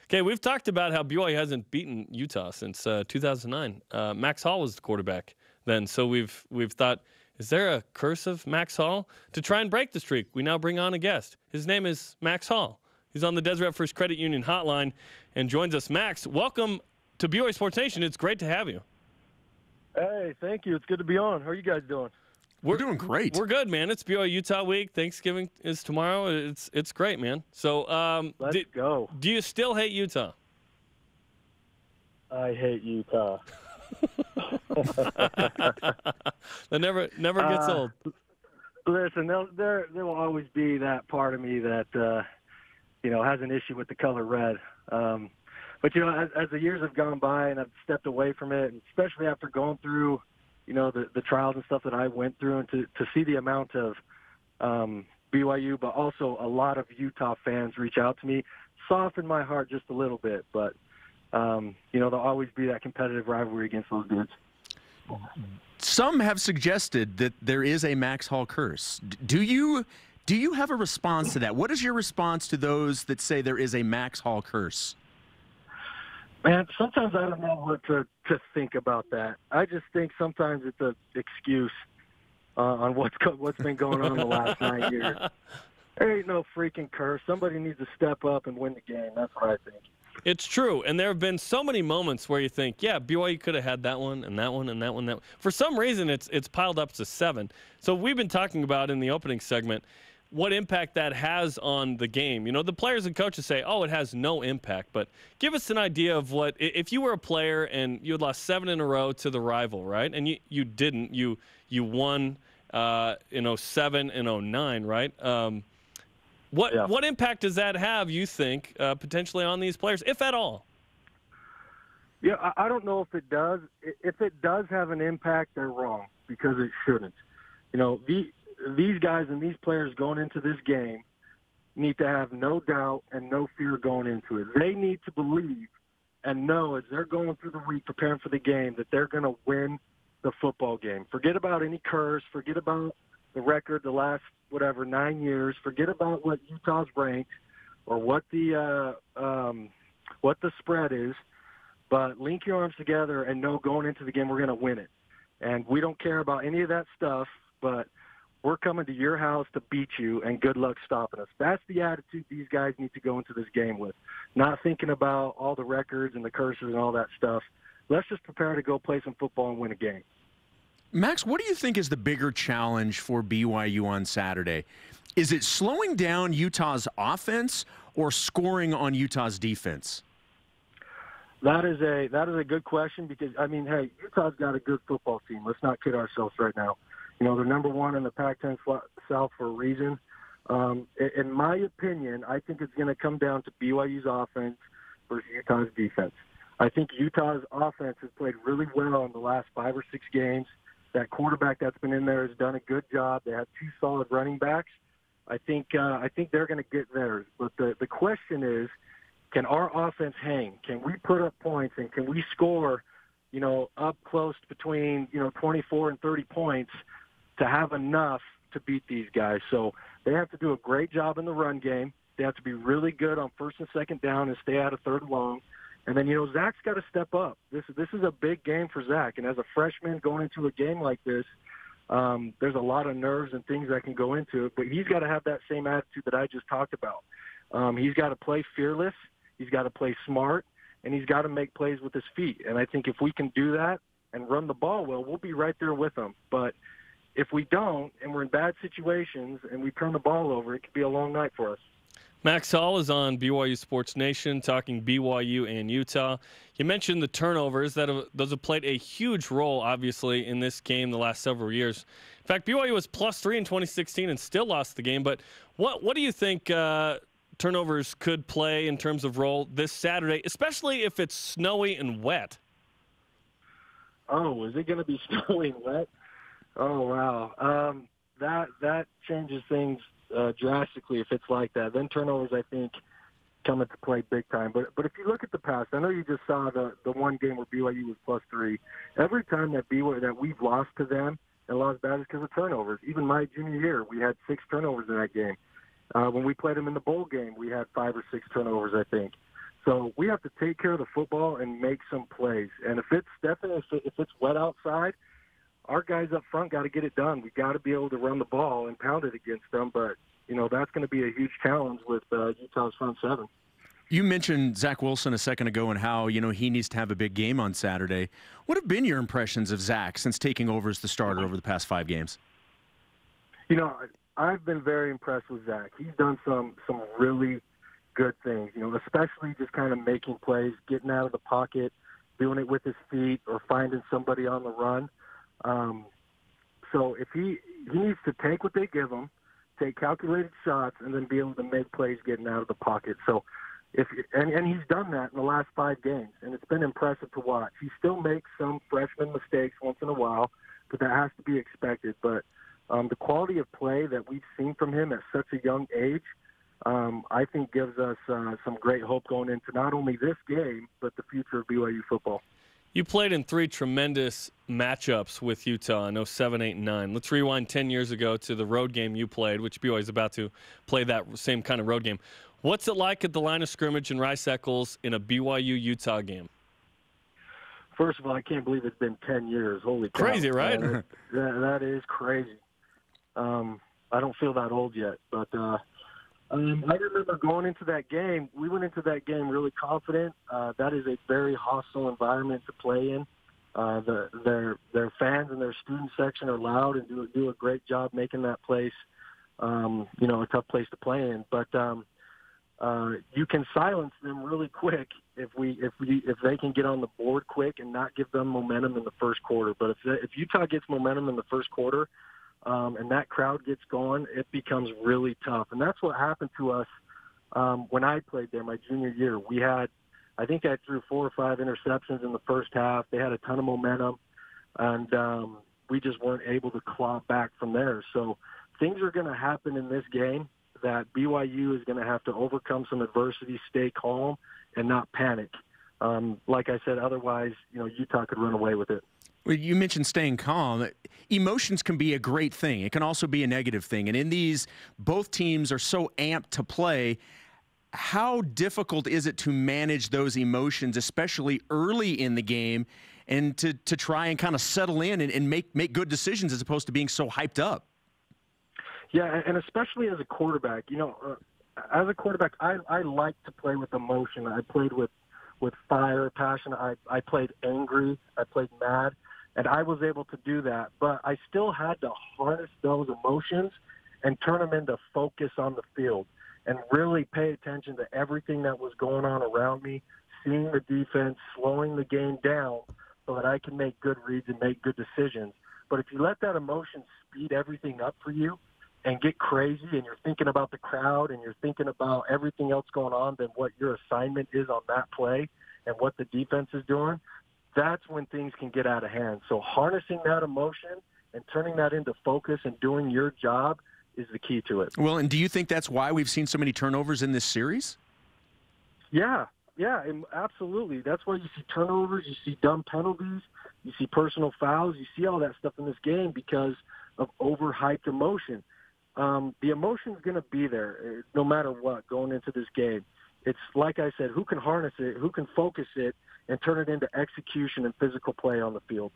Okay, we've talked about how BYU hasn't beaten Utah since 2009. Max Hall was the quarterback then, so we've thought, is there a curse of Max Hall? To try and break the streak, we now bring on a guest. His name is Max Hall. He's on the Deseret First Credit Union hotline and joins us. Max, welcome to BYU Sports Nation. It's great to have you. Hey, thank you. It's good to be on. How are you guys doing? We're doing great. We're good, man. It's BYU Utah week. Thanksgiving is tomorrow. It's great, man. So let's go. Do you still hate Utah? I hate Utah. That never gets old. Listen, there will always be that part of me that has an issue with the color red. But as the years have gone by and I've stepped away from it, and especially after going through the trials and stuff that I went through, and to see the amount of BYU, but also a lot of Utah fans reach out to me, softened my heart just a little bit. But, there'll always be that competitive rivalry against those dudes. Some have suggested that there is a Max Hall curse. Do you have a response to that? What is your response to those that say there is a Max Hall curse? Man, sometimes I don't know what to think about that. I just think sometimes it's an excuse on what's been going on in the last 9 years. There ain't no freaking curse. Somebody needs to step up and win the game. That's what I think. It's true, and there have been so many moments where you think, yeah, BYU could have had that one and that one and that one. That one. For some reason, it's piled up to 7. So we've been talking about in the opening segment what impact that has on the game. The players and coaches say, oh, it has no impact. But give us an idea of what, if you were a player and you had lost 7 in a row to the rival, right? And you didn't. You won in 07 and 09, right? What impact does that have, you think, potentially on these players, if at all? Yeah, I don't know if it does. If it does have an impact, they're wrong, because it shouldn't. These guys and these players going into this game need to have no doubt and no fear going into it. They need to believe and know as they're going through the week preparing for the game that they're going to win the football game. Forget about any curse. Forget about the record the last, 9 years. Forget about what Utah's ranked or what the spread is. But link your arms together and know going into the game we're going to win it. And we don't care about any of that stuff, but we're coming to your house to beat you, and good luck stopping us. That's the attitude these guys need to go into this game with, not thinking about all the records and the curses and all that stuff. Let's just prepare to go play some football and win a game. Max, what do you think is the bigger challenge for BYU on Saturday? Is it slowing down Utah's offense or scoring on Utah's defense? That is a good question because, hey, Utah's got a good football team. Let's not kid ourselves right now. They're number 1 in the Pac-10 South for a reason. In my opinion, I think it's going to come down to BYU's offense versus Utah's defense. I think Utah's offense has played really well in the last 5 or 6 games. That quarterback that's been in there has done a good job. They have 2 solid running backs. I think they're going to get theirs. But the question is, can our offense hang? Can we put up points, and can we score, up close between 24 and 30 points to have enough to beat these guys? So they have to do a great job in the run game. They have to be really good on 1st and 2nd down and stay out of 3rd and long. And then, Zach's got to step up. This is a big game for Zach. And as a freshman going into a game like this, there's a lot of nerves and things that can go into it. But he's got to have that same attitude that I just talked about. He's got to play fearless. He's got to play smart. And he's got to make plays with his feet. And I think if we can do that and run the ball well, we'll be right there with them. But if we don't, and we're in bad situations, and we turn the ball over, it could be a long night for us. Max Hall is on BYU Sports Nation talking BYU and Utah. You mentioned the turnovers. Those have played a huge role, obviously, in this game the last several years. In fact, BYU was +3 in 2016 and still lost the game. But what do you think turnovers could play in terms of role this Saturday, especially if it's snowy and wet? Oh, is it going to be snowy and wet? Oh, wow. That changes things drastically if it's like that. Then turnovers, I think, come into play big time. But if you look at the past, I know you just saw the one game where BYU was +3. Every time that we've lost to them and lost bad is because of turnovers. Even my junior year, we had 6 turnovers in that game. When we played them in the bowl game, we had 5 or 6 turnovers, I think. So we have to take care of the football and make some plays. And if it's wet outside, our guys up front got to get it done. We got to be able to run the ball and pound it against them. But that's going to be a huge challenge with Utah's front seven. You mentioned Zach Wilson a second ago and how, he needs to have a big game on Saturday. What have been your impressions of Zach since taking over as the starter over the past 5 games? I've been very impressed with Zach. He's done some really good things, especially just kind of making plays, getting out of the pocket, doing it with his feet or finding somebody on the run. So if he needs to take what they give him, take calculated shots, and then be able to make plays getting out of the pocket. So and he's done that in the last 5 games, and it's been impressive to watch. He still makes some freshman mistakes once in a while, but that has to be expected. But the quality of play that we've seen from him at such a young age, I think gives us some great hope going into not only this game, but the future of BYU football. You played in 3 tremendous matchups with Utah in 07, 8, and 9. Let's rewind 10 years ago to the road game you played, which BYU is about to play that same kind of road game. What's it like at the line of scrimmage in Rice-Eccles in a BYU-Utah game? First of all, I can't believe it's been 10 years. Holy cow. Crazy, right? That is crazy. I don't feel that old yet. But I remember going into that game. We went into that game really confident. That is a very hostile environment to play in. Their fans and their student section are loud and do a great job making that place, a tough place to play in. But you can silence them really quick if they can get on the board quick and not give them momentum in the first quarter. But if Utah gets momentum in the first quarter and that crowd gets going, it becomes really tough. And that's what happened to us when I played there my junior year. I think I threw 4 or 5 interceptions in the first half. They had a ton of momentum, and we just weren't able to claw back from there. So things are going to happen in this game that BYU is going to have to overcome some adversity, stay calm, and not panic. Like I said, otherwise, Utah could run away with it. Well, you mentioned staying calm. Emotions can be a great thing. It can also be a negative thing. And in these, both teams are so amped to play. How difficult is it to manage those emotions, especially early in the game, and to try and kind of settle in and make good decisions as opposed to being so hyped up? Yeah, and especially as a quarterback. As a quarterback, I like to play with emotion. I played with fire, passion. I played angry. I played mad. And I was able to do that. But I still had to harness those emotions and turn them into focus on the field and really pay attention to everything that was going on around me, seeing the defense, slowing the game down so that I can make good reads and make good decisions. But if you let that emotion speed everything up for you and get crazy and you're thinking about the crowd and you're thinking about everything else going on than what your assignment is on that play and what the defense is doing, that's when things can get out of hand. So harnessing that emotion and turning that into focus and doing your job is the key to it. Well, and do you think that's why we've seen so many turnovers in this series? Yeah, absolutely. That's why you see turnovers, you see dumb penalties, you see personal fouls, you see all that stuff in this game because of overhyped emotion. The emotion's going to be there no matter what going into this game. It's like I said, who can harness it, who can focus it, and turn it into execution and physical play on the field.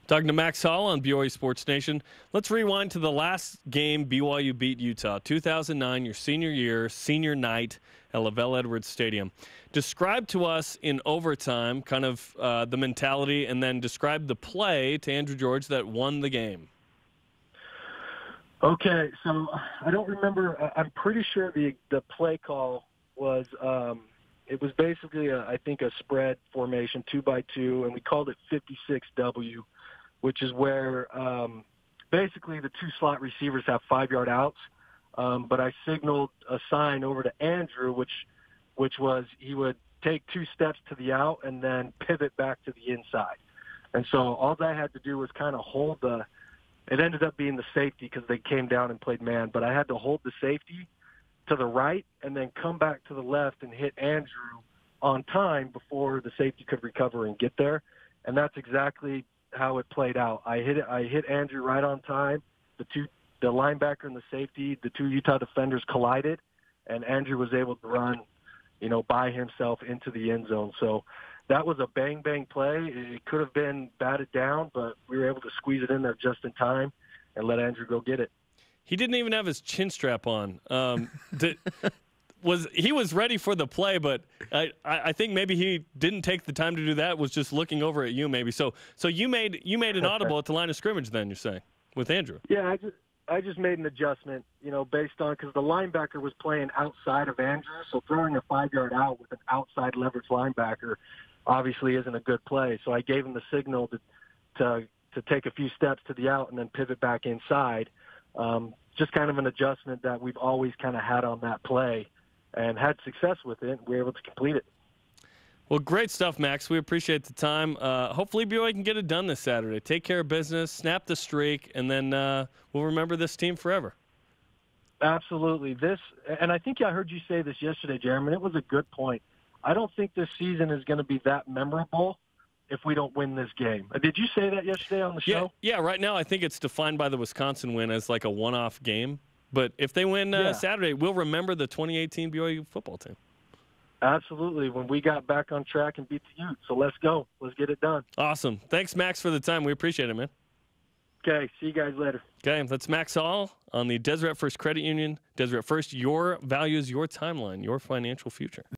Talking to Max Hall on BYU Sports Nation. Let's rewind to the last game BYU beat Utah, 2009, your senior year, senior night at Lavelle Edwards Stadium. Describe to us in overtime kind of the mentality and then describe the play to Andrew George that won the game. Okay, so I don't remember. I'm pretty sure the play call was it was basically, I think, a spread formation, 2-by-2, and we called it 56W, which is where basically the 2 slot receivers have 5-yard outs. But I signaled a sign over to Andrew, which was he would take 2 steps to the out and then pivot back to the inside. And so all I had to do was kind of hold it ended up being the safety because they came down and played man, but I had to hold the safety to the right and then come back to the left and hit Andrew on time before the safety could recover and get there. And that's exactly how it played out. I hit Andrew right on time. The linebacker and the safety, the 2 Utah defenders collided, and Andrew was able to run by himself into the end zone. So that was a bang-bang play. It could have been batted down, but we were able to squeeze it in there just in time and let Andrew go get it. He didn't even have his chin strap on. He was ready for the play, but I think maybe he didn't take the time to do that. Was just looking over at you, maybe. So you made an audible at the line of scrimmage. Then you're saying with Andrew? Yeah, I just made an adjustment, based on because the linebacker was playing outside of Andrew, so throwing a 5-yard out with an outside leverage linebacker obviously isn't a good play. So I gave him the signal to take a few steps to the out and then pivot back inside. Just kind of an adjustment that we've always kind of had on that play. And had success with it. We were able to complete it. Well, great stuff, Max. We appreciate the time. Hopefully, BYU can get it done this Saturday. Take care of business, snap the streak, and then we'll remember this team forever. Absolutely. And I think I heard you say this yesterday, Jeremy, and it was a good point. I don't think this season is going to be that memorable if we don't win this game. Did you say that yesterday on the show? Yeah, right now I think it's defined by the Wisconsin win as like a one-off game. But if they win Saturday, we'll remember the 2018 BYU football team. Absolutely, when we got back on track and beat the Utes. So let's go. Let's get it done. Awesome. Thanks, Max, for the time. We appreciate it, man. Okay, see you guys later. Okay, that's Max Hall on the Deseret First Credit Union. Deseret First, your values, your timeline, your financial future.